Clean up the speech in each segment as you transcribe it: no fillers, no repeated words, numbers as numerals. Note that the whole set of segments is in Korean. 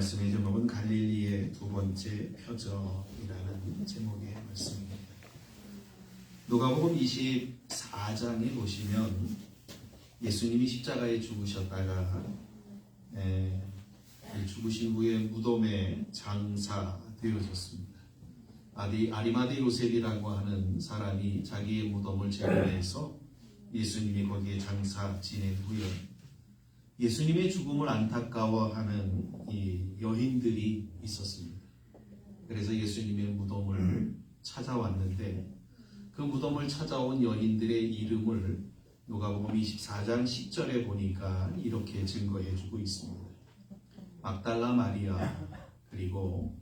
말씀의 제목은 갈릴리의 두 번째 표적이라는 제목의 말씀입니다. 누가복음 24장에 보시면 예수님이 십자가에 죽으셨다가 죽으신 후에 무덤에 장사되어졌습니다. 아리마대 요셉이라고 하는 사람이 자기의 무덤을 제공해서 예수님이 거기에 장사 지낸 후에 예수님의 죽음을 안타까워하는 이 여인들이 있었습니다. 그래서 예수님의 무덤을 찾아왔는데 그 무덤을 찾아온 여인들의 이름을 누가복음 24장 10절에 보니까 이렇게 증거해주고 있습니다. 막달라 마리아, 그리고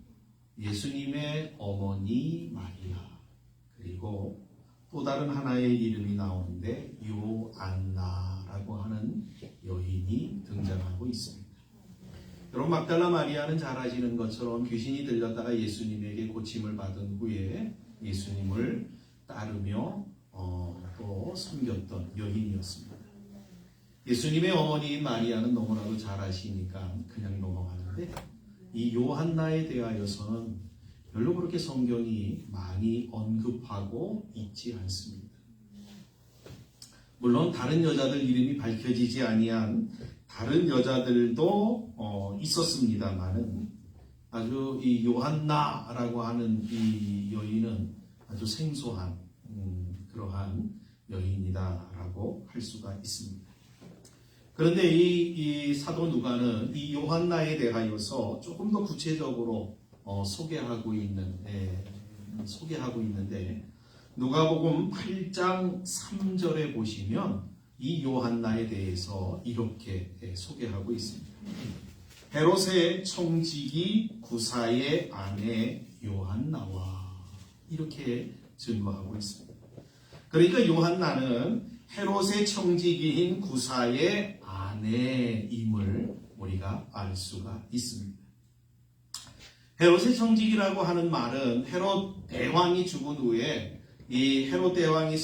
예수님의 어머니 마리아, 그리고 또 다른 하나의 이름이 나오는데 요안나라고 하는 여인이 등장하고 있습니다. 여러분, 막달라 마리아는 잘 아시는 것처럼 귀신이 들렸다가 예수님에게 고침을 받은 후에 예수님을 따르며 또 섬겼던 여인이었습니다. 예수님의 어머니인 마리아는 너무나도 잘 아시니까 그냥 넘어가는데 이 요한나에 대하여서는 별로 그렇게 성경이 많이 언급하고 있지 않습니다. 물론 다른 여자들 이름이 밝혀지지 아니한 다른 여자들도 있었습니다만은 아주 이 요한나라고 하는 이 여인은 아주 생소한 그러한 여인이다라고 할 수가 있습니다. 그런데 이 사도 누가는 이 요한나에 대하여서 조금 더 구체적으로 소개하고 있는데 누가복음 8장 3절에 보시면 이 요한나에 대해서 이렇게 소개하고 있습니다. 헤롯의 청지기 구사의 아내 요한나와 이렇게 증거하고 있습니다. 그러니까 요한나는 헤롯의 청지기인 구사의 아내임을 우리가 알 수가 있습니다. 헤롯의 청지기라고 하는 말은 헤롯 대왕이 죽은 후에 이 헤롯 대왕이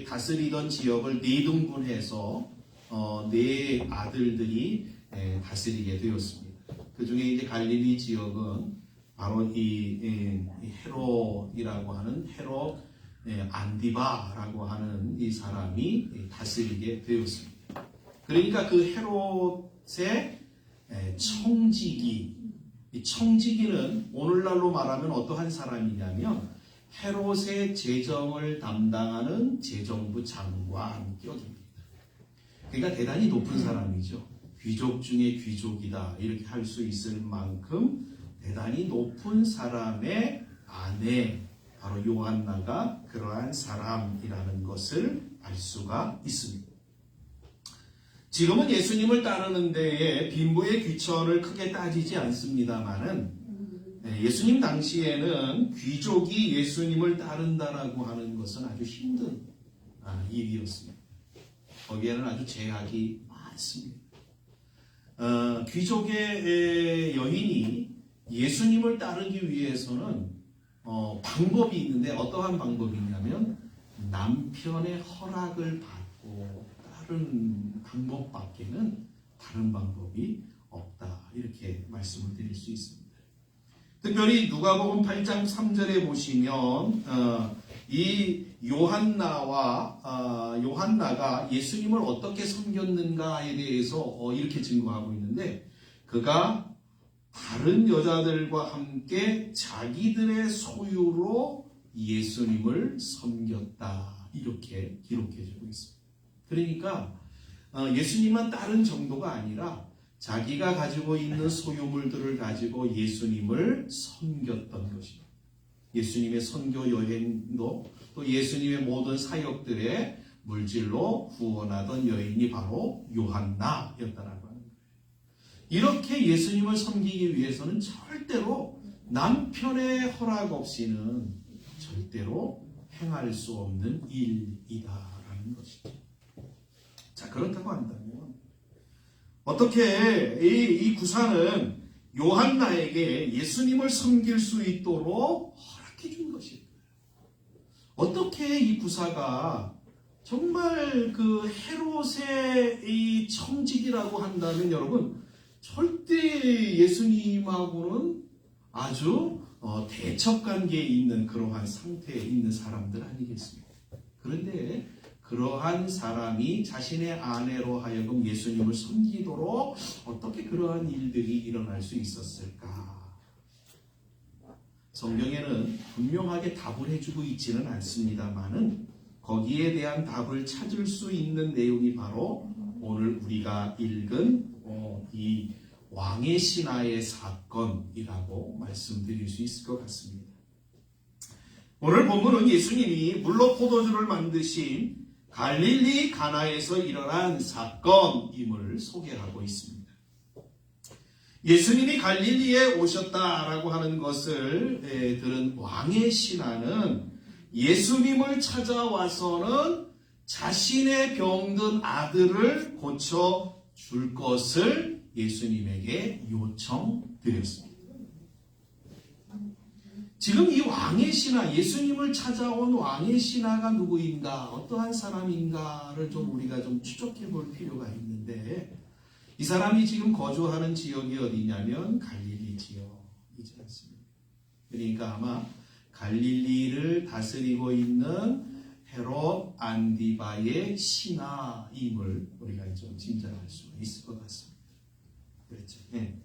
다스리던 지역을 네 등분해서 네 아들들이 다스리게 되었습니다. 그 중에 이제 갈릴리 지역은 바로 이 헤롯이라고 하는 헤롯 안디바라고 하는 이 사람이 다스리게 되었습니다. 그러니까 그 헤롯의 청지기, 이 청지기는 오늘날로 말하면 어떠한 사람이냐면 헤롯의 재정을 담당하는 재정부 장관 격입니다. 그러니까 대단히 높은 사람이죠. 귀족 중에 귀족이다 이렇게 할 수 있을 만큼 대단히 높은 사람의 아내, 바로 요한나가 그러한 사람이라는 것을 알 수가 있습니다. 지금은 예수님을 따르는 데에 빈부의 귀천을 크게 따지지 않습니다만은 예수님 당시에는 귀족이 예수님을 따른다라고 하는 것은 아주 힘든 일이었습니다. 거기에는 아주 제약이 많습니다. 귀족의 여인이 예수님을 따르기 위해서는 방법이 있는데 어떠한 방법이냐면 남편의 허락을 받고 따른 방법밖에는 다른 방법이 없다 이렇게 말씀을 드릴 수 있습니다. 특별히 누가복음 8장 3절에 보시면 이 요한나가 예수님을 어떻게 섬겼는가에 대해서 이렇게 증거하고 있는데 그가 다른 여자들과 함께 자기들의 소유로 예수님을 섬겼다 이렇게 기록해주고 있습니다. 그러니까 예수님만 따른 정도가 아니라 자기가 가지고 있는 소유물들을 가지고 예수님을 섬겼던 것입니다. 예수님의 선교 여행도 또 예수님의 모든 사역들의 물질로 후원하던 여인이 바로 요한나였다라고 합니다. 이렇게 예수님을 섬기기 위해서는 절대로 남편의 허락 없이는 절대로 행할 수 없는 일이다라는 것이죠. 자, 그렇다고 한다면 어떻게 이 구사는 요한나에게 예수님을 섬길 수 있도록 허락해 준 것일까요? 어떻게 이 구사가 정말 그 헤롯의 이 청직이라고 한다면 여러분 절대 사실 예수님하고는 아주 대척관계에 있는 그러한 상태에 있는 사람들 아니겠습니까? 그런데 그러한 사람이 자신의 아내로 하여금 예수님을 섬기도록 어떻게 그러한 일들이 일어날 수 있었을까? 성경에는 분명하게 답을 해주고 있지는 않습니다만은 거기에 대한 답을 찾을 수 있는 내용이 바로 오늘 우리가 읽은 이 왕의 신하의 사건이라고 말씀드릴 수 있을 것 같습니다. 오늘 본문은 예수님이 물로 포도주를 만드신 갈릴리 가나에서 일어난 사건임을 소개하고 있습니다. 예수님이 갈릴리에 오셨다라고 하는 것을 들은 왕의 신하는 예수님을 찾아와서는 자신의 병든 아들을 고쳐줄 것을 예수님에게 요청드렸습니다. 지금 이 왕의 신하, 예수님을 찾아온 왕의 신하가 누구인가, 어떠한 사람인가를 좀 우리가 좀 추적해 볼 필요가 있는데, 이 사람이 지금 거주하는 지역이 어디냐면 갈릴리 지역이지 않습니까? 그러니까 아마 갈릴리를 다스리고 있는 헤롯 안디바의 신하임을 우리가 좀 짐작할 수 있을 것 같습니다. 그렇죠? 네.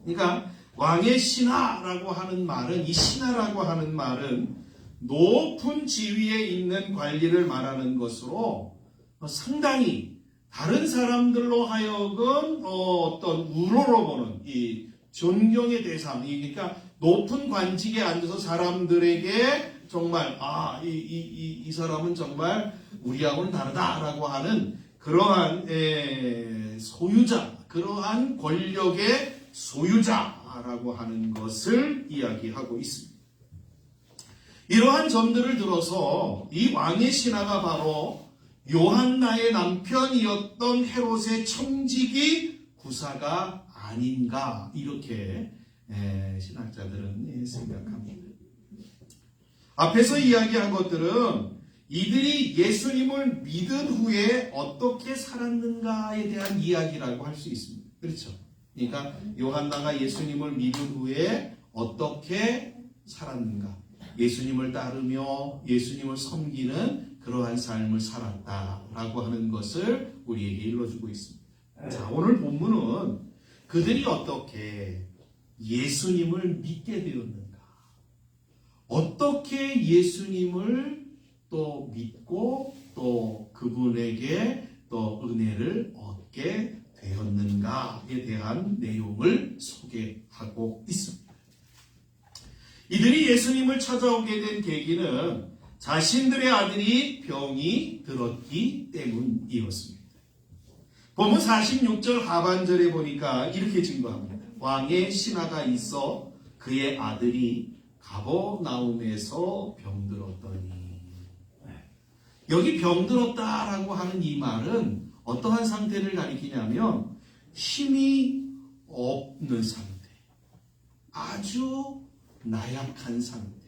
그러니까 왕의 신하라고 하는 말은, 이 신하라고 하는 말은 높은 지위에 있는 관리를 말하는 것으로 상당히 다른 사람들로 하여금 어떤 우러러 보는 이 존경의 대상, 그러니까 높은 관직에 앉아서 사람들에게 정말 이 사람은 정말 우리하고는 다르다라고 하는 그러한 소유자, 그러한 권력의 소유자라고 하는 것을 이야기하고 있습니다. 이러한 점들을 들어서 이 왕의 신하가 바로 요한나의 남편이었던 헤롯의 청지기 구사가 아닌가, 이렇게 신학자들은 생각합니다. 앞에서 이야기한 것들은 이들이 예수님을 믿은 후에 어떻게 살았는가에 대한 이야기라고 할 수 있습니다. 그렇죠? 그러니까 요한나가 예수님을 믿은 후에 어떻게 살았는가, 예수님을 따르며 예수님을 섬기는 그러한 삶을 살았다라고 하는 것을 우리에게 일러주고 있습니다. 자, 오늘 본문은 그들이 어떻게 예수님을 믿게 되었는가, 어떻게 예수님을 또 믿고 또 그분에게 또 은혜를 얻게 되었는가에 대한 내용을 소개하고 있습니다. 이들이 예수님을 찾아오게 된 계기는 자신들의 아들이 병이 들었기 때문이었습니다. 본문 46절 하반절에 보니까 이렇게 증거합니다. 왕의 신하가 있어 그의 아들이 가버나움에서 병들었더니. 여기 병들었다라고 하는 이 말은 어떠한 상태를 가리키냐면 힘이 없는 상태, 아주 나약한 상태.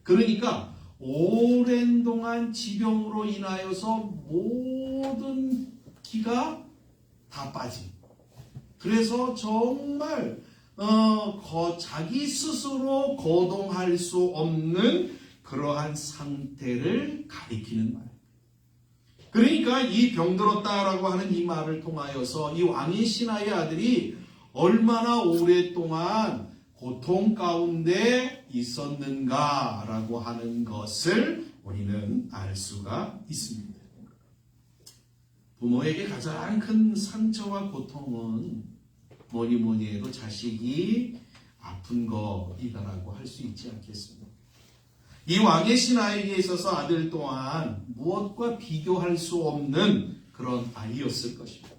그러니까 오랜 동안 지병으로 인하여서 모든 기가 다 빠진, 그래서 정말 자기 스스로 거동할 수 없는 그러한 상태를 가리키는 말입니다. 그러니까 이 병들었다라고 하는 이 말을 통하여서 이 왕의 신하의 아들이 얼마나 오랫동안 고통 가운데 있었는가라고 하는 것을 우리는 알 수가 있습니다. 부모에게 가장 큰 상처와 고통은 뭐니 해도 자식이 아픈 것이다라고 할 수 있지 않겠습니까? 이 왕의 신하에게 있어서 아들 또한 무엇과 비교할 수 없는 그런 아이였을 것입니다.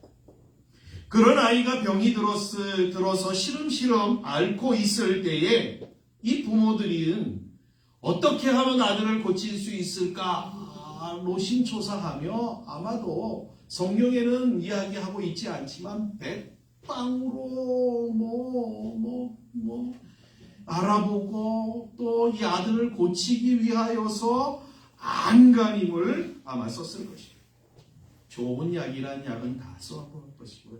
그런 아이가 병이 들어서 시름시름 앓고 있을 때에 이 부모들은 어떻게 하면 아들을 고칠 수 있을까 노심초사하며, 아마도 성경에는 이야기하고 있지 않지만 백방으로 알아보고 또 이 아들을 고치기 위하여서 안간힘을 아마 썼을 것입니다. 좋은 약이란 약은 다 써볼 것이고요.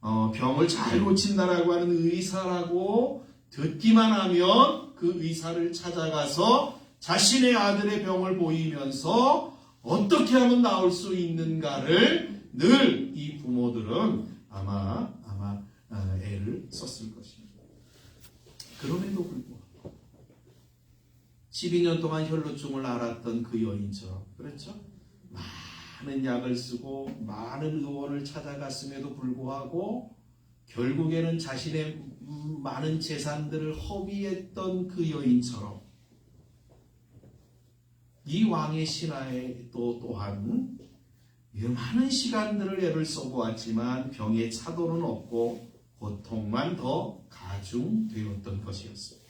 병을 잘 고친다라고 하는 의사라고 듣기만 하면 그 의사를 찾아가서 자신의 아들의 병을 보이면서 어떻게 하면 나을 수 있는가를 늘 이 부모들은 아마 애를 썼을 것입니다. 그럼에도 불구하고 12년 동안 혈루증을 앓았던 그 여인처럼, 그렇죠? 많은 약을 쓰고 많은 의원을 찾아갔음에도 불구하고 결국에는 자신의 많은 재산들을 허비했던 그 여인처럼 이 왕의 신하에 또한 많은 시간들을 애를 써보았지만 병의 차도는 없고 고통만 더 가중되었던 것이었습니다.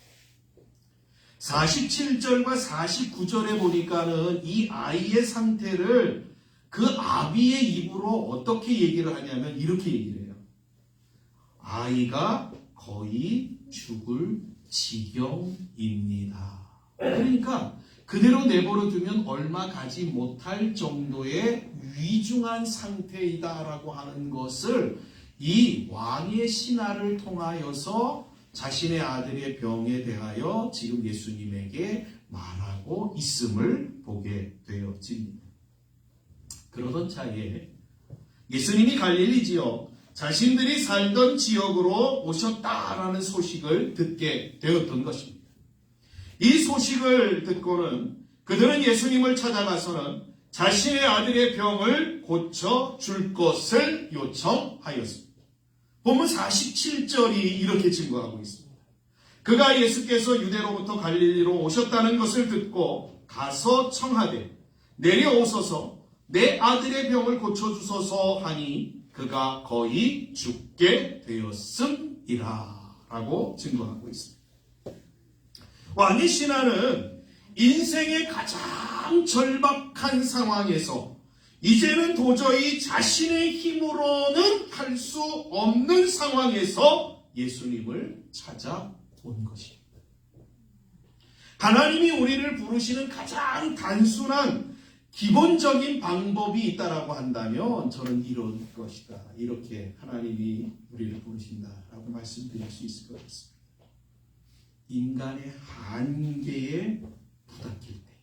47절과 49절에 보니까는 이 아이의 상태를 그 아비의 입으로 어떻게 얘기를 하냐면 이렇게 얘기를 해요. 아이가 거의 죽을 지경입니다. 그러니까 그대로 내버려 두면 얼마 가지 못할 정도의 위중한 상태이다라고 하는 것을 이 왕의 신하를 통하여서 자신의 아들의 병에 대하여 지금 예수님에게 말하고 있음을 보게 되어집니다. 그러던 차에 예수님이 갈릴리 지역, 자신들이 살던 지역으로 오셨다라는 소식을 듣게 되었던 것입니다. 이 소식을 듣고는 그들은 예수님을 찾아가서는 자신의 아들의 병을 고쳐줄 것을 요청하였습니다. 본문 47절이 이렇게 증거하고 있습니다. 그가 예수께서 유대로부터 갈릴리로 오셨다는 것을 듣고 가서 청하되 내려오소서 내 아들의 병을 고쳐주소서 하니 그가 거의 죽게 되었음이라 라고 증거하고 있습니다. 왕의 신하는 인생의 가장 절박한 상황에서 이제는 도저히 자신의 힘으로는 할 수 없는 상황에서 예수님을 찾아온 것입니다. 하나님이 우리를 부르시는 가장 단순한 기본적인 방법이 있다라고 한다면 저는 이런 것이다. 이렇게 하나님이 우리를 부르신다라고 말씀드릴 수 있을 것 같습니다. 인간의 한계에 부닥칠 때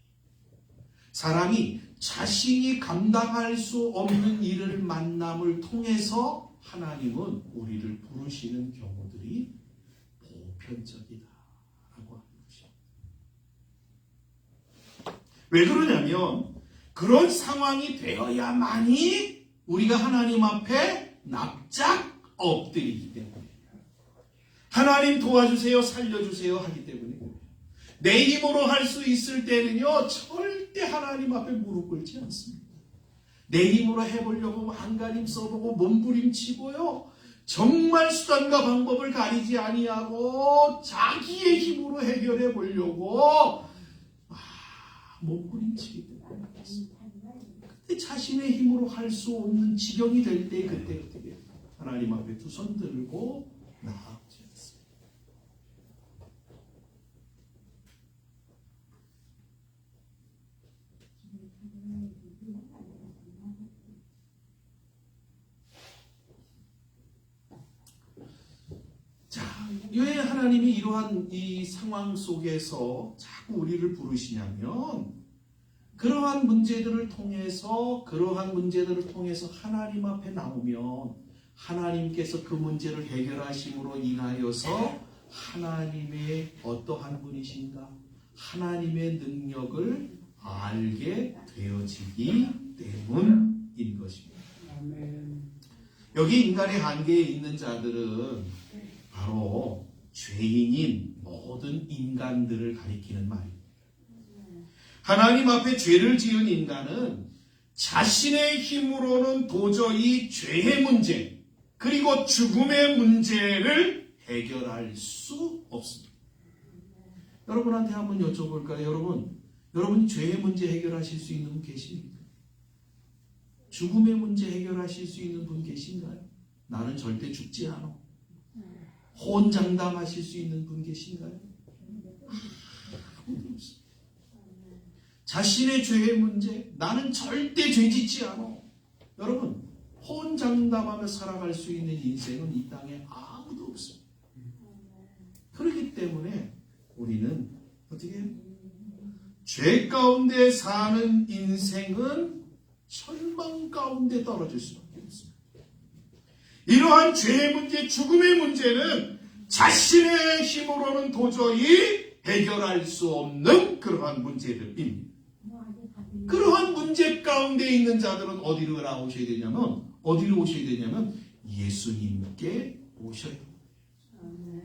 사람이 자신이 감당할 수 없는 일을 만남을 통해서 하나님은 우리를 부르시는 경우들이 보편적이다라고 하는 것입니다. 왜 그러냐면 그런 상황이 되어야만이 우리가 하나님 앞에 납작 엎드리기 때문에 하나님 도와주세요, 살려주세요 하기 때문에 내 힘으로 할 수 있을 때는요 절대 하나님 앞에 무릎 꿇지 않습니다. 내 힘으로 해보려고 안간힘 써보고 몸부림치고요 정말 수단과 방법을 가리지 아니하고 자기의 힘으로 해결해 보려고 몸부림치기 때문에 그렇습니다. 그때 자신의 힘으로 할 수 없는 지경이 될 때 그때 어떻게 하나님 앞에 두 손 들고 나아오지 않습니다. 자, 왜 하나님이 이러한 이 상황 속에서 자꾸 우리를 부르시냐면 그러한 문제들을 통해서 하나님 앞에 나오면 하나님께서 그 문제를 해결하심으로 인하여서 하나님의 어떠한 분이신가 하나님의 능력을 알게 되어지기 때문인 것입니다. 여기 인간의 한계에 있는 자들은 바로 죄인인 모든 인간들을 가리키는 말입니다. 하나님 앞에 죄를 지은 인간은 자신의 힘으로는 도저히 죄의 문제 그리고 죽음의 문제를 해결할 수 없습니다. 여러분한테 한번 여쭤볼까요? 여러분 죄의 문제 해결하실 수 있는 분 계십니까? 죽음의 문제 해결하실 수 있는 분 계신가요? 나는 절대 죽지 않아. 호언장담하실 수 있는 분 계신가요? 아무도 없습니다. 자신의 죄의 문제, 나는 절대 죄짓지 않아. 여러분, 호언장담하며 살아갈 수 있는 인생은 이 땅에 아무도 없습니다. 그렇기 때문에 우리는 어떻게 해요? 죄 가운데 사는 인생은 절망 가운데 떨어질 수밖에 없습니다. 이러한 죄의 문제, 죽음의 문제는 자신의 힘으로는 도저히 해결할 수 없는 그러한 문제들입니다. 그러한 문제 가운데 있는 자들은 어디로 오셔야 되냐면 예수님께 오셔야 됩니다.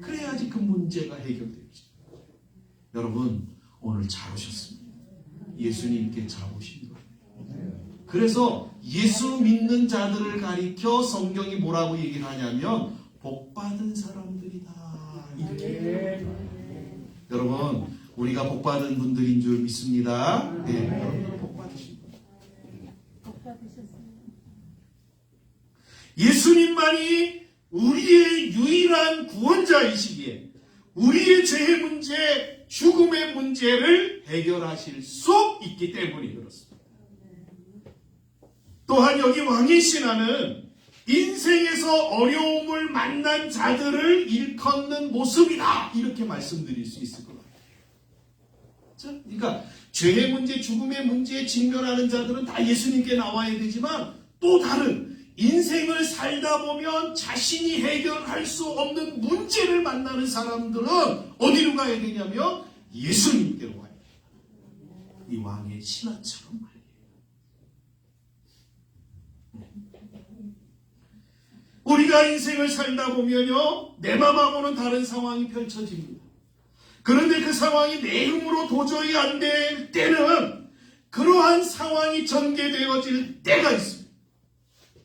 그래야지 그 문제가 해결되죠. 여러분, 오늘 잘 오셨습니다. 예수님께 잘 오신 거예요. 그래서 예수 믿는 자들을 가리켜 성경이 뭐라고 얘기를 하냐면 복받은 사람들이다 이렇게. 여러분, 우리가 복받은 분들인 줄 믿습니다. 네, 여러분 복받으신 분. 예수님만이 우리의 유일한 구원자이시기에 우리의 죄의 문제, 죽음의 문제를 해결하실 수 있기 때문에 그렇습니다. 또한 여기 왕의 신하는 인생에서 어려움을 만난 자들을 일컫는 모습이다 이렇게 말씀드릴 수 있을 것 같아요. 그러니까 죄의 문제, 죽음의 문제에 직면하는 자들은 다 예수님께 나와야 되지만 또 다른 인생을 살다 보면 자신이 해결할 수 없는 문제를 만나는 사람들은 어디로 가야 되냐면 예수님께로 가야 돼요. 이 왕의 신하처럼 말이에요. 우리가 인생을 살다 보면요, 내 맘하고는 다른 상황이 펼쳐집니다. 그런데 그 상황이 내 힘으로 도저히 안 될 때는 그러한 상황이 전개되어질 때가 있습니다.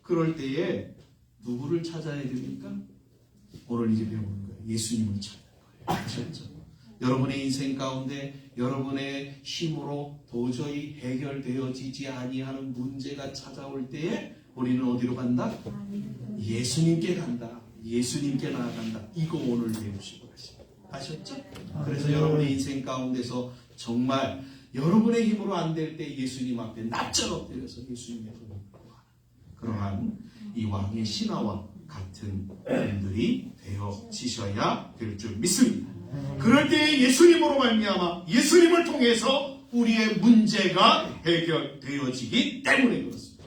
그럴 때에 누구를 찾아야 됩니까? 오늘 이제 배우는 거예요. 예수님을 찾는 거예요. 아셨죠? 여러분의 인생 가운데 여러분의 힘으로 도저히 해결되어지지 아니하는 문제가 찾아올 때에 우리는 어디로 간다? 예수님께 간다. 예수님께 나아간다. 이거 오늘 배우시고 가십니다. 아셨죠? 그래서 여러분의 인생 가운데서 정말 여러분의 힘으로 안 될 때 예수님 앞에 납작 엎드려서 예수님의 도움을 구하는 그러한 이 왕의 신하와 같은 분들이 되어지셔야 될 줄 믿습니다. 그럴 때 예수님으로 말미암아 예수님을 통해서 우리의 문제가 해결되어지기 때문에 그렇습니다.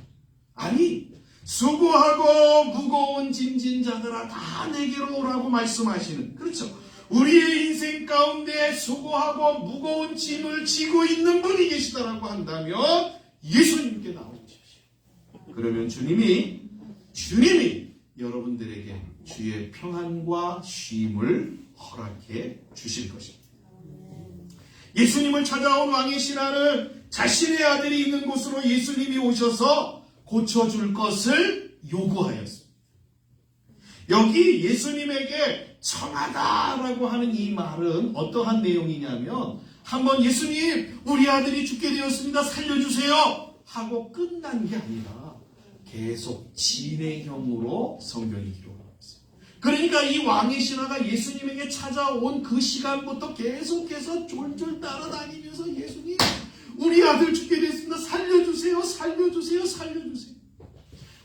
아니, 수고하고 무거운 짐진 자들아 다 내게로 오라고 말씀하시는, 그렇죠? 우리의 인생 가운데 수고하고 무거운 짐을 지고 있는 분이 계시다라고 한다면 예수님께 나오십시오. 그러면 주님이 여러분들에게 주의 평안과 쉼을 허락해 주실 것입니다. 예수님을 찾아온 왕의 신하는 자신의 아들이 있는 곳으로 예수님이 오셔서 고쳐줄 것을 요구하였습니다. 여기 예수님에게 청하다라고 하는 이 말은 어떠한 내용이냐면, 한번 예수님 우리 아들이 죽게 되었습니다 살려주세요 하고 끝난 게 아니라 계속 진행형으로 성경이 기록하고 있습니다. 그러니까 이 왕의 신하가 예수님에게 찾아온 그 시간부터 계속해서 졸졸 따라다니면서 예수님 우리 아들 죽게 됐습니다 살려주세요 살려주세요 살려주세요.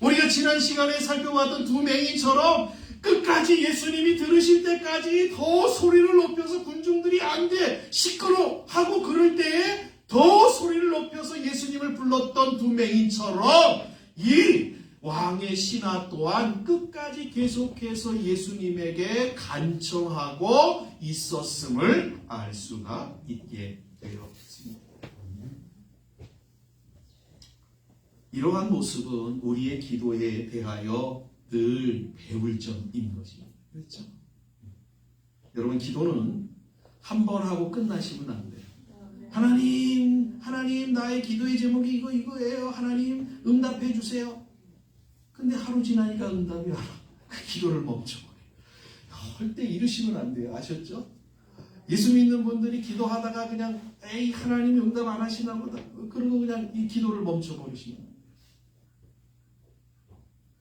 우리가 지난 시간에 살펴봤던 두 맹인처럼 끝까지 예수님이 들으실 때까지 더 소리를 높여서 군중들이 안 돼 시끄러 하고 그럴 때에 더 소리를 높여서 예수님을 불렀던 두 맹인처럼 이 왕의 신하 또한 끝까지 계속해서 예수님에게 간청하고 있었음을 알 수가 있게 되었습니다. 이러한 모습은 우리의 기도에 대하여 늘 배울 점인 것입니다. 그렇죠? 여러분, 기도는 한 번 하고 끝나시면 안 돼요. 하나님, 나의 기도의 제목이 이거예요. 하나님, 응답해 주세요. 근데 하루 지나니까 응답이 안 와. 그 기도를 멈춰버려요. 할 때 이러시면 안 돼요. 아셨죠? 예수 믿는 분들이 기도하다가 그냥 에이 하나님이 응답 안 하시나 보다. 그러고 그냥 이 기도를 멈춰버리시면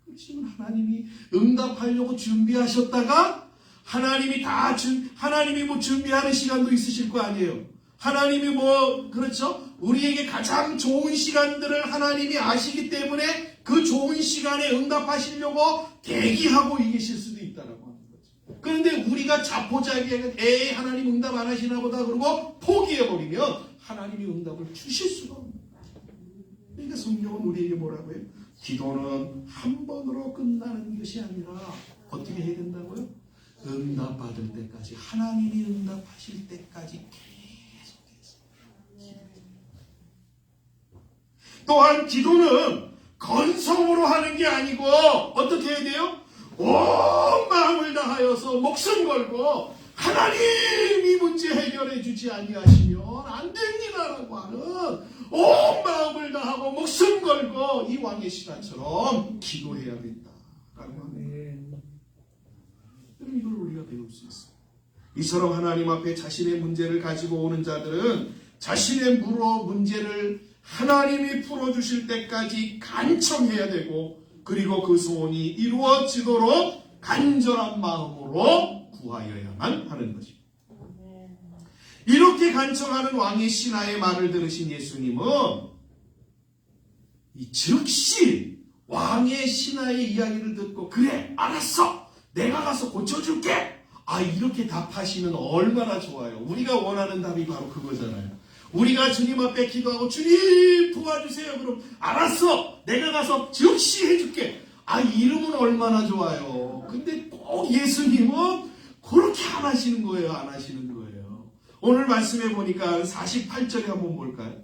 그러시면 하나님이 응답하려고 준비하셨다가 하나님이 뭐 준비하는 시간도 있으실 거 아니에요. 하나님이 그렇죠? 우리에게 가장 좋은 시간들을 하나님이 아시기 때문에 그 좋은 시간에 응답하시려고 대기하고 계실 수도 있다라고 하는 거죠. 그런데 우리가 자포자기하게 하나님 응답 안 하시나 보다 그러고 포기해버리면 하나님이 응답을 주실 수가 없는 거예요. 그러니까 성경은 우리에게 뭐라고 해요? 기도는 한 번으로 끝나는 것이 아니라 어떻게 해야 된다고요? 응답받을 때까지, 하나님이 응답하실 때까지 계속해서. 또한 기도는 건성으로 하는 게 아니고 어떻게 해야 돼요? 온 마음을 다하여서 목숨 걸고 하나님이 문제 해결해 주지 아니하시면 안 됩니다라고 하는 온 마음을 다하고 목숨 걸고 이 왕의 신하처럼 기도해야 된다라고 하는 이걸 우리가 배울 수 있어요. 이처럼 하나님 앞에 자신의 문제를 가지고 오는 자들은 자신의 문제를 하나님이 풀어주실 때까지 간청해야 되고, 그리고 그 소원이 이루어지도록 간절한 마음으로 구하여야만 하는 것입니다. 이렇게 간청하는 왕의 신하의 말을 들으신 예수님은 즉시 왕의 신하의 이야기를 듣고 그래 알았어 내가 가서 고쳐줄게 이렇게 답하시면 얼마나 좋아요. 우리가 원하는 답이 바로 그거잖아요. 우리가 주님 앞에 기도하고 주님 도와주세요. 그럼 알았어 내가 가서 즉시 해줄게. 이러면 얼마나 좋아요. 근데 꼭 예수님은 그렇게 안 하시는 거예요. 안 하시는 거예요. 오늘 말씀해 보니까 48절에 한번 볼까요?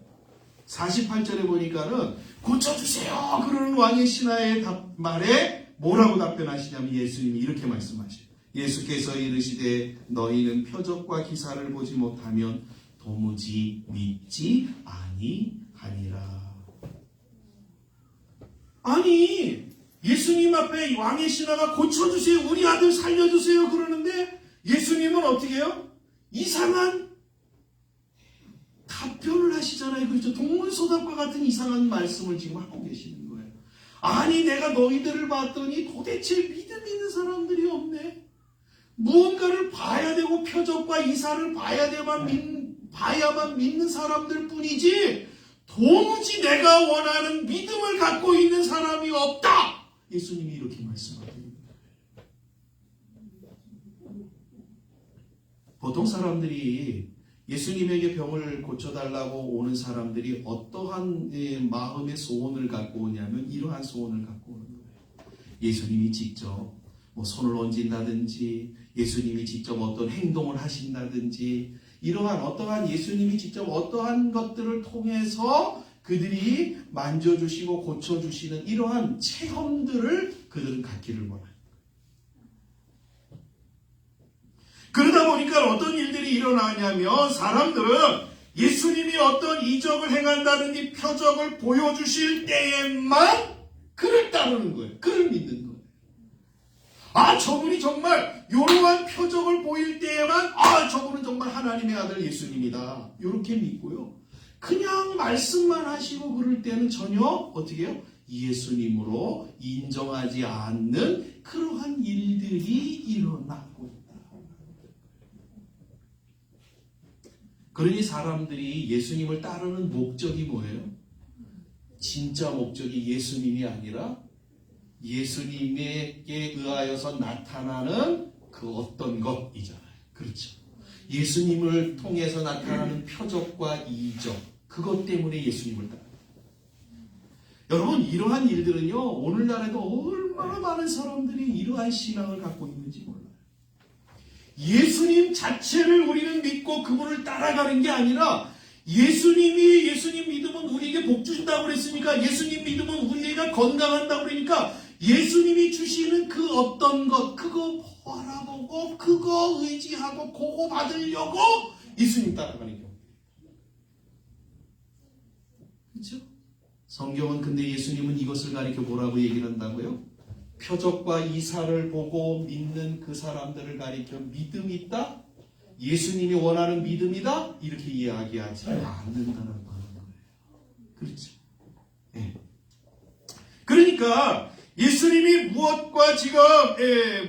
48절에 보니까는 고쳐주세요 그러는 왕의 신하의 말에 뭐라고 답변하시냐면 예수님이 이렇게 말씀하셔요. 예수께서 이르시되 너희는 표적과 기사를 보지 못하면 도무지 믿지 아니하니라. 아니 예수님 앞에 왕의 신하가 고쳐주세요 우리 아들 살려주세요 그러는데 예수님은 어떻게 해요? 이상한 답변을 하시잖아요. 그렇죠? 동문서답과 같은 이상한 말씀을 지금 하고 계시는 거예요. 아니 내가 너희들을 봤더니 도대체 믿음 있는 사람들이 없네. 무언가를 봐야 되고 표적과 이사를 봐야만 믿는 사람들 뿐이지 도무지 내가 원하는 믿음을 갖고 있는 사람이 없다. 예수님이 이렇게 말씀하십니다. 보통 사람들이 예수님에게 병을 고쳐달라고 오는 사람들이 어떠한 마음의 소원을 갖고 오냐면 이러한 소원을 갖고 오는 거예요. 예수님이 직접 손을 얹는다든지 예수님이 직접 어떤 행동을 하신다든지 이러한 어떠한 예수님이 직접 어떠한 것들을 통해서 그들이 만져주시고 고쳐주시는 이러한 체험들을 그들은 갖기를 원합니다. 그러다 보니까 어떤 일들이 일어나냐면 사람들은 예수님이 어떤 이적을 행한다든지 표적을 보여주실 때에만 그를 따르는 거예요. 그를 믿는 거예요. 저분이 정말 이러한 표적을 보일 때에만 저분은 정말 하나님의 아들 예수님이다. 이렇게 믿고요. 그냥 말씀만 하시고 그럴 때는 전혀 어떻게 해요? 예수님으로 인정하지 않는 그러한 일들이 일어나고 있다. 그러니 사람들이 예수님을 따르는 목적이 뭐예요? 진짜 목적이 예수님이 아니라 예수님에게 의하여서 나타나는 그 어떤 것이잖아요. 그렇죠. 예수님을 통해서 나타나는 표적과 이적, 그것 때문에 예수님을 따릅니다. 여러분, 이러한 일들은요, 오늘날에도 얼마나 많은 사람들이 이러한 신앙을 갖고 있는지 몰라요. 예수님 자체를 우리는 믿고 그분을 따라가는 게 아니라 예수님 믿으면 우리에게 복 주신다고 그랬으니까 예수님 믿으면 우리가 건강한다고 그러니까 예수님이 주시는 그 어떤 것 그거 바라보고 그거 의지하고 그거 받으려고 예수님 따라가는 경우. 그렇죠? 성경은 근데 예수님은 이것을 가리켜 뭐라고 얘기를 한다고요? 표적과 이사를 보고 믿는 그 사람들을 가리켜 믿음이 있다? 예수님이 원하는 믿음이다? 이렇게 이야기하지 않는다는 거예요. 그렇죠? 네. 그러니까 예수님이 무엇과 지금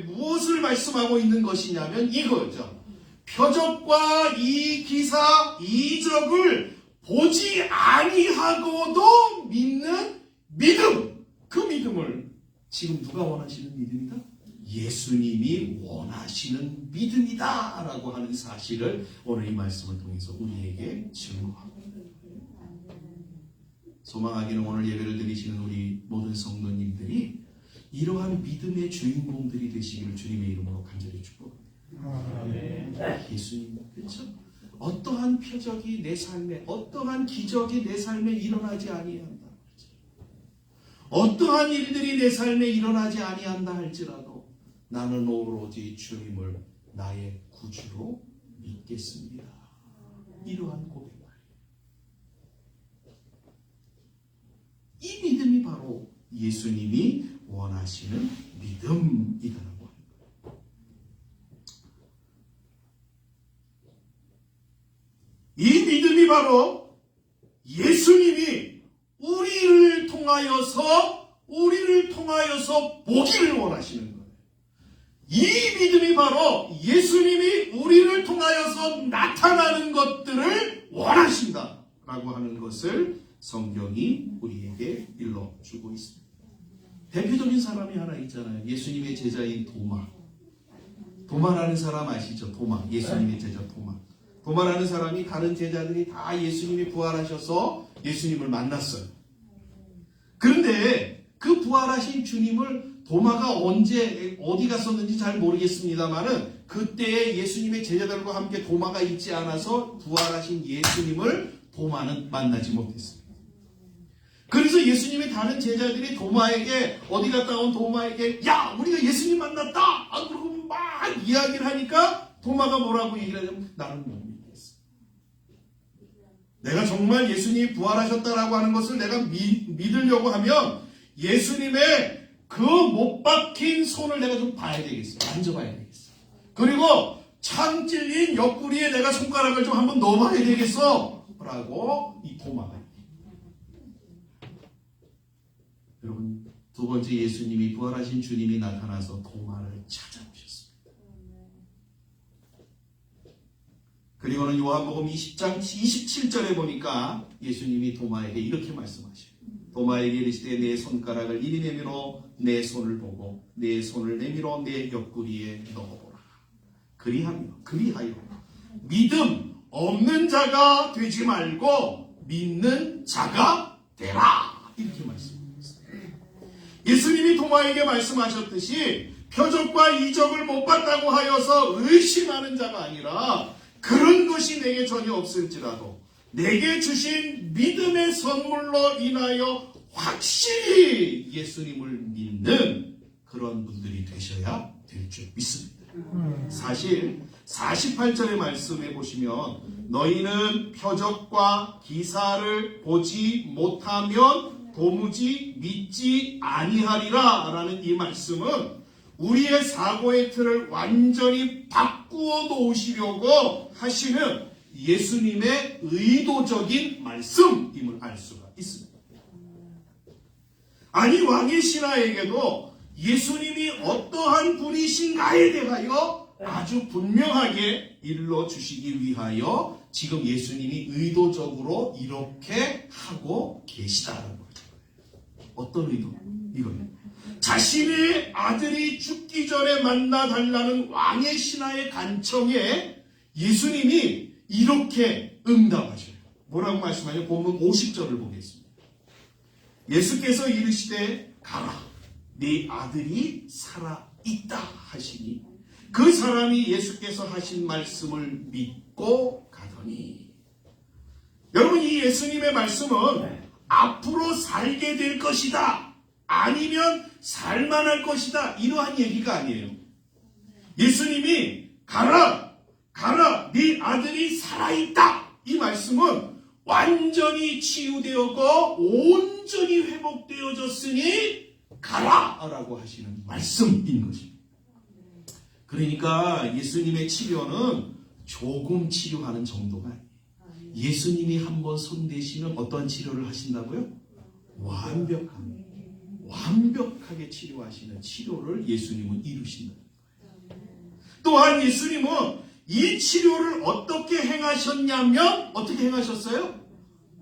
무엇을 말씀하고 있는 것이냐면 이거죠. 표적과 이 기사, 이적을 보지 아니하고도 믿는 믿음. 그 믿음을 지금 누가 원하시는 믿음이다? 예수님이 원하시는 믿음이다 라고 하는 사실을 오늘 이 말씀을 통해서 우리에게 증거합니다. 소망하기는 오늘 예배를 드리시는 우리 모든 성도님들이 이러한 믿음의 주인공들이 되시기를 주님의 이름으로 간절히 축복합니다. 예수님, 그렇죠? 어떠한 표적이 내 삶에, 어떠한 기적이 내 삶에 일어나지 아니한다. 어떠한 일들이 내 삶에 일어나지 아니한다 할지라도 나는 오로지 주님을 나의 구주로 믿겠습니다. 이러한 고백. 이 믿음이 바로 예수님이 원하시는 믿음이다라고 합니다. 이 믿음이 바로 예수님이 우리를 통하여서 보기를 원하시는 거예요. 이 믿음이 바로 예수님이 우리를 통하여서 나타나는 것들을 원하신다라고 하는 것을 성경이 우리에게 일러주고 있습니다. 대표적인 사람이 하나 있잖아요. 예수님의 제자인 도마. 도마라는 사람 아시죠? 도마. 예수님의 제자 도마. 도마라는 사람이 다른 제자들이 다 예수님이 부활하셔서 예수님을 만났어요. 그런데 그 부활하신 주님을 도마가 언제 어디 갔었는지 잘 모르겠습니다만은 그때 예수님의 제자들과 함께 도마가 있지 않아서 부활하신 예수님을 도마는 만나지 못했습니다. 그래서 예수님의 다른 제자들이 도마에게 어디 갔다 온 도마에게 야 우리가 예수님 만났다 그러고 막 이야기를 하니까 도마가 뭐라고 얘기를 하냐면 나는 못 믿겠어. 내가 정말 예수님이 부활하셨다라고 하는 것을 내가 믿으려고 하면 예수님의 그 못 박힌 손을 내가 좀 봐야 되겠어. 만져봐야 되겠어. 그리고 창 찔린 옆구리에 내가 손가락을 좀 한번 넣어봐야 되겠어 라고 이 도마가 여러분, 두 번째 예수님이 부활하신 주님이 나타나서 도마를 찾아오셨습니다. 그리고는 요한복음 20장 27절에 보니까 예수님이 도마에게 이렇게 말씀하셔요. 도마에게 이르시되 내 손가락을 이리 내밀어 내 손을 보고 내 손을 내밀어 내 옆구리에 넣어보라. 그리하여 믿음 없는 자가 되지 말고 믿는 자가 되라. 이렇게 말씀합니다. 예수님이 도마에게 말씀하셨듯이 표적과 이적을 못 봤다고 하여서 의심하는 자가 아니라 그런 것이 내게 전혀 없을지라도 내게 주신 믿음의 선물로 인하여 확실히 예수님을 믿는 그런 분들이 되셔야 될 줄 믿습니다. 사실 48절의 말씀에 보시면 너희는 표적과 기사를 보지 못하면 도무지 믿지 아니하리라 라는 이 말씀은 우리의 사고의 틀을 완전히 바꾸어 놓으시려고 하시는 예수님의 의도적인 말씀임을 알 수가 있습니다. 아니 왕의 신하에게도 예수님이 어떠한 분이신가에 대하여 아주 분명하게 일러주시기 위하여 지금 예수님이 의도적으로 이렇게 하고 계시다라고 어떤 의도? 이거예요. 자신의 아들이 죽기 전에 만나달라는 왕의 신하의 간청에 예수님이 이렇게 응답하셔요. 뭐라고 말씀하냐? 본문 50절을 보겠습니다. 예수께서 이르시되 가라 네 아들이 살아있다 하시니 그 사람이 예수께서 하신 말씀을 믿고 가더니 여러분 이 예수님의 말씀은 앞으로 살게 될 것이다. 아니면 살만할 것이다. 이러한 얘기가 아니에요. 예수님이 가라 네 아들이 살아있다. 이 말씀은 완전히 치유되었고 온전히 회복되어졌으니 가라라고 하시는 말씀인 것입니다. 그러니까 예수님의 치료는 조금 치료하는 정도가 아니에요. 예수님이 한번 손대시면 어떤 치료를 하신다고요? 완벽하게 치료하시는 치료를 예수님은 이루신다. 또한 예수님은 이 치료를 어떻게 행하셨냐면 어떻게 행하셨어요?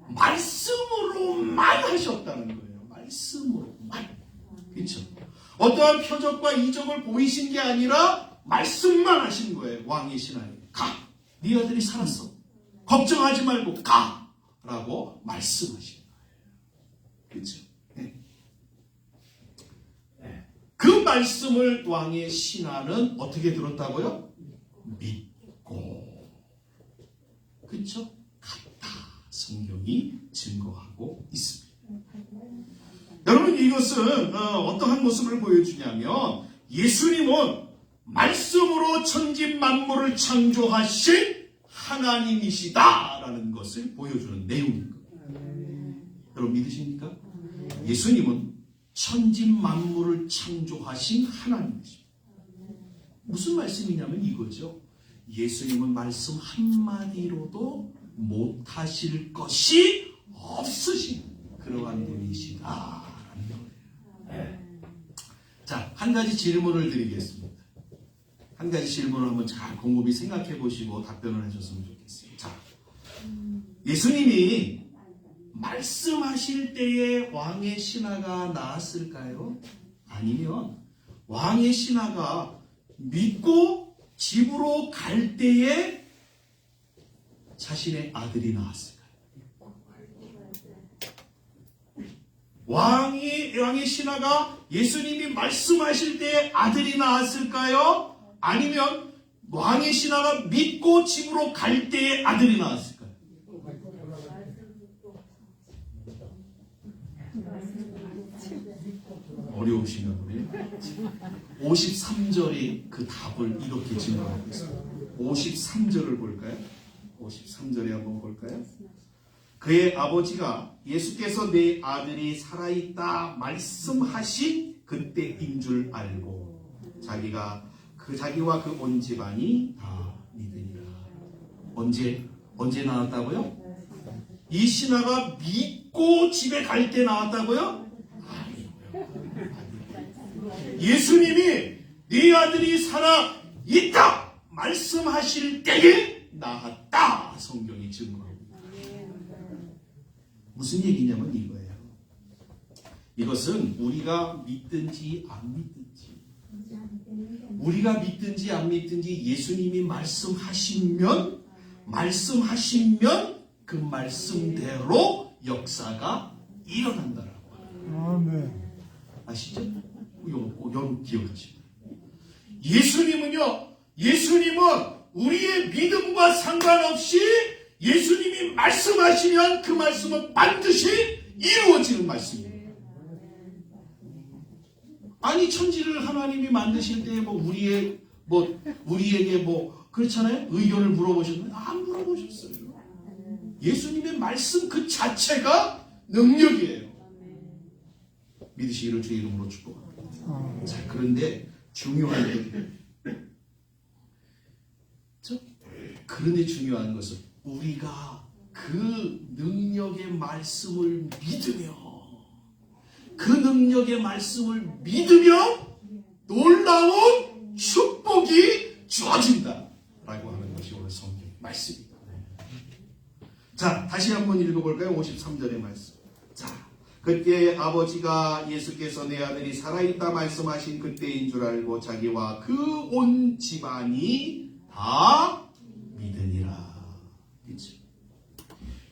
말씀으로만 하셨다는 거예요. 말씀으로만. 어떠한 표적과 이적을 보이신 게 아니라 말씀만 하신 거예요. 왕의 신하에 가! 네 아들이 살았어. 걱정하지 말고 가! 라고 말씀하신 거예요. 그렇죠? 네. 그 말씀을 왕의 신하는 어떻게 들었다고요? 믿고. 그렇죠? 갔다. 성경이 증거하고 있습니다. 여러분, 이것은 어떠한 모습을 보여주냐면 예수님은 말씀으로 천지 만물을 창조하신 하나님이시다라는 것을 보여주는 내용입니다. 여러분 믿으십니까? 예수님은 천지 만물을 창조하신 하나님이십니다. 무슨 말씀이냐면 이거죠. 예수님은 말씀 한마디로도 못하실 것이 없으신 그러한 분이시다라는 거예요. 자, 한 가지 질문을 드리겠습니다. 한 가지 질문을 한번 잘 곰곰이 생각해 보시고 답변을 하셨으면 좋겠어요. 자, 예수님이 말씀하실 때에 왕의 신하가 나왔을까요? 아니면 왕의 신하가 믿고 집으로 갈 때에 자신의 아들이 나왔을까요? 왕의 신하가 예수님이 말씀하실 때에 아들이 나왔을까요? 아니면 왕의 신하가 믿고 집으로 갈 때에 아들이 나왔을까요? 어려우신가 보네요. 53절이 그 답을 이렇게 증거하고 있습니다. 53절을 볼까요? 53절에 한번 볼까요? 그의 아버지가 예수께서 내 아들이 살아있다 말씀하신 그때인 줄 알고 자기와 그 온 집안이 다 믿으니라. 언제 나왔다고요? 이 신하가 믿고 집에 갈 때 나왔다고요? 예수님이 네 아들이 살아 있다 말씀하실 때에 나왔다. 성경이 증거합니다. 무슨 얘기냐면 이거예요. 이것은 우리가 믿든지 안 믿든지, 우리가 믿든지 안 믿든지 예수님이 말씀하시면 그 말씀대로 역사가 일어난다라고 합니다. 아시죠? 이거 꼭 여러분 기억하시고. 예수님은 우리의 믿음과 상관없이 예수님이 말씀하시면 그 말씀은 반드시 이루어지는 말씀이에요. 아니, 천지를 하나님이 만드실 때 우리에게 그렇잖아요? 의견을 물어보셨나요? 안 물어보셨어요. 예수님의 말씀 그 자체가 능력이에요. 믿으시기를 주의 이름으로 축복합니다. 자, 그런데 중요한 것은 우리가 그 능력의 말씀을 믿으며 놀라운 축복이 주어진다라고 하는 것이 오늘 성경 말씀입니다. 자, 다시 한번 읽어볼까요? 53절의 말씀. 자, 그때 아버지가 예수께서 내 아들이 살아있다 말씀하신 그때인 줄 알고 자기와 그 온 집안이 다 믿으니라. 그렇죠?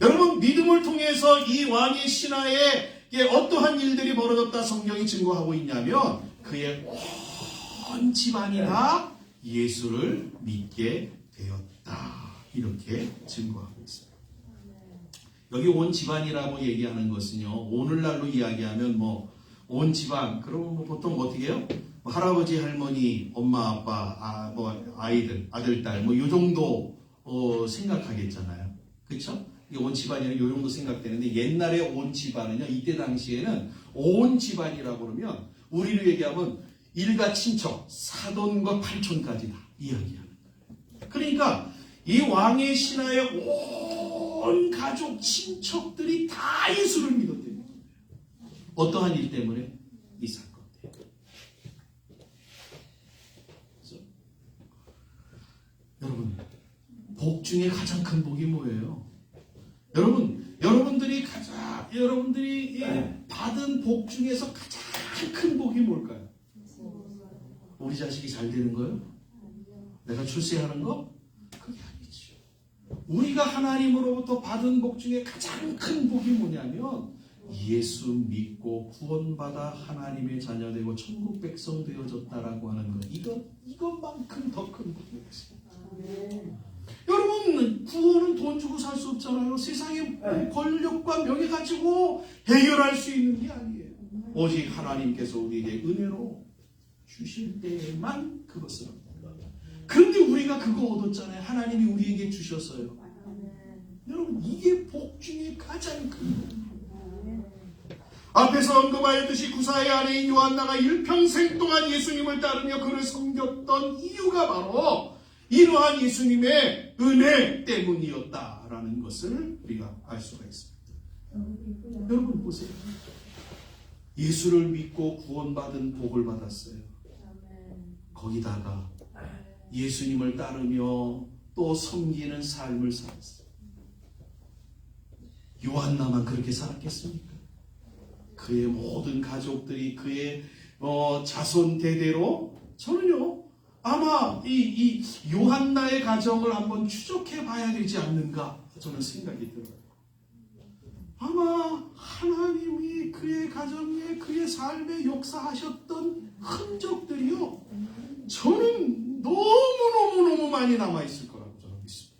여러분, 믿음을 통해서 이 왕의 신하에 어떠한 일들이 벌어졌다 성경이 증거하고 있냐면 그의 온 집안이 다 예수를 믿게 되었다. 이렇게 증거하고 있습니다. 여기 온 집안이라고 얘기하는 것은요, 오늘날로 이야기하면 온 집안, 그러면 보통 어떻게 해요? 할아버지, 할머니, 엄마, 아빠, 아이들, 아들, 딸, 요 정도 생각하겠잖아요. 그렇죠? 온 집안이는 요 정도 생각되는데 옛날에 온 집안은요, 이때 당시에는 온 집안이라고 그러면 우리로 얘기하면 일가 친척, 사돈과 팔촌까지 다 이야기하는 거예요. 그러니까 이 왕의 신하의 온 가족, 친척들이 다 예수를 믿었대요. 어떠한 일 때문에? 이 사건 때문에. 여러분, 복 중에 가장 큰 복이 뭐예요? 여러분들이 받은 복 중에서 가장 큰 복이 뭘까요? 우리 자식이 잘 되는 거요? 내가 출세하는 거? 그게 아니죠. 우리가 하나님으로부터 받은 복 중에 가장 큰 복이 뭐냐면 예수 믿고 구원받아 하나님의 자녀되고 천국 백성 되어졌다라고 하는 것. 이것만큼 더 큰 복이 없습니다. 여러분, 구원은 돈 주고 살 수 없잖아요. 세상의 권력과 명예 가지고 해결할 수 있는 게 아니에요. 오직 하나님께서 우리에게 은혜로 주실 때에만 그것을 합니다. 그런데 우리가 그거 얻었잖아요. 하나님이 우리에게 주셨어요. 여러분, 이게 복 중에 가장 큰 복. 앞에서 언급하였듯이 구사의 아내인 요한나가 일평생 동안 예수님을 따르며 그를 섬겼던 이유가 바로 이러한 예수님의 은혜 때문이었다라는 것을 우리가 알 수가 있습니다. 여러분 보세요. 예수를 믿고 구원받은 복을 받았어요. 거기다가 예수님을 따르며 또 섬기는 삶을 살았어요. 요한나만 그렇게 살았겠습니까? 그의 모든 가족들이 그의 자손 대대로 저는요 아마 이 요한나의 가정을 한번 추적해 봐야 되지 않는가 저는 생각이 들어요. 아마 하나님이 그의 가정에 그의 삶에 역사하셨던 흔적들이요 저는 너무너무 많이 남아있을 거라고 저는 믿습니다.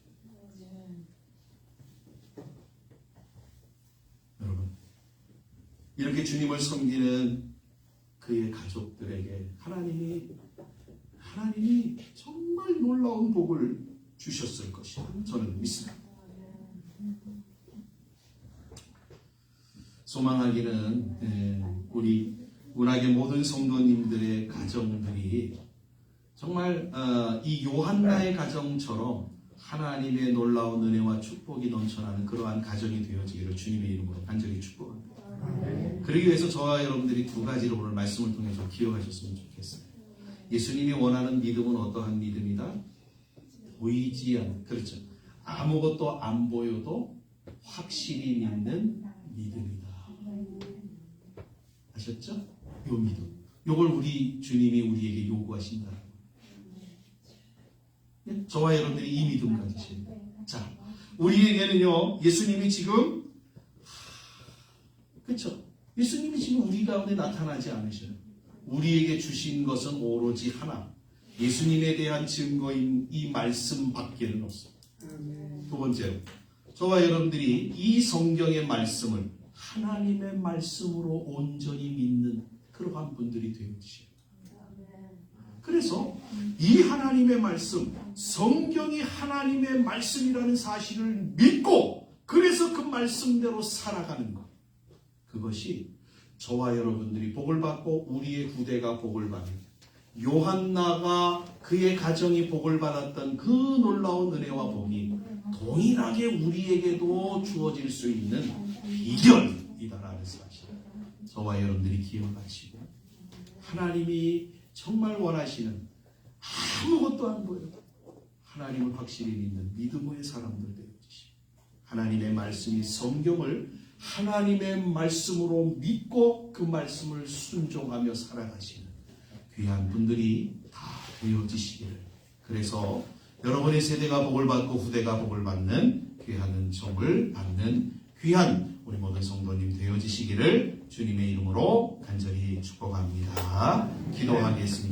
여러분, 이렇게 주님을 섬기는 그의 가족들에게 하나님이 정말 놀라운 복을 주셨을 것이라 저는 믿습니다. 소망하기는 우리 문학의 모든 성도님들의 가정들이 정말 이 요한나의 가정처럼 하나님의 놀라운 은혜와 축복이 넘쳐나는 그러한 가정이 되어지기를 주님의 이름으로 간절히 축복합니다. 그러기 위해서 저와 여러분들이 두 가지를 오늘 말씀을 통해서 기억하셨으면 좋겠어요. 예수님이 원하는 믿음은 어떠한 믿음이다? 보이지 않는, 그렇죠. 아무것도 안 보여도 확실히 믿는 믿음이다. 아셨죠? 요 믿음. 요걸 우리 주님이 우리에게 요구하신다. 저와 여러분들이 이 믿음 가지셔야 돼요. 자, 우리에게는요, 예수님이 지금, 그렇죠? 예수님이 지금 우리 가운데 나타나지 않으셔요. 우리에게 주신 것은 오로지 하나. 예수님에 대한 증거인 이 말씀밖에는 없습니다. 두 번째로, 저와 여러분들이 이 성경의 말씀을 하나님의 말씀으로 온전히 믿는 그러한 분들이 되어주셔요. 그래서 이 하나님의 말씀, 성경이 하나님의 말씀이라는 사실을 믿고 그래서 그 말씀대로 살아가는 것. 그것이 저와 여러분들이 복을 받고 우리의 후대가 복을 받는 요한나가 그의 가정이 복을 받았던 그 놀라운 은혜와 복이 동일하게 우리에게도 주어질 수 있는 비결이다라는 사실. 저와 여러분들이 기억하시고 하나님이 정말 원하시는 아무것도 안 보여도 하나님을 확실히 믿는 믿음의 사람들 되어주시고 하나님의 말씀이 성경을 하나님의 말씀으로 믿고 그 말씀을 순종하며 살아가시는 귀한 분들이 다 되어지시기를. 그래서 여러분의 세대가 복을 받고 후대가 복을 받는 귀한 은총을 받는 귀한 우리 모든 성도님 되어지시기를 주님의 이름으로 간절히 축복합니다. 기도하겠습니다.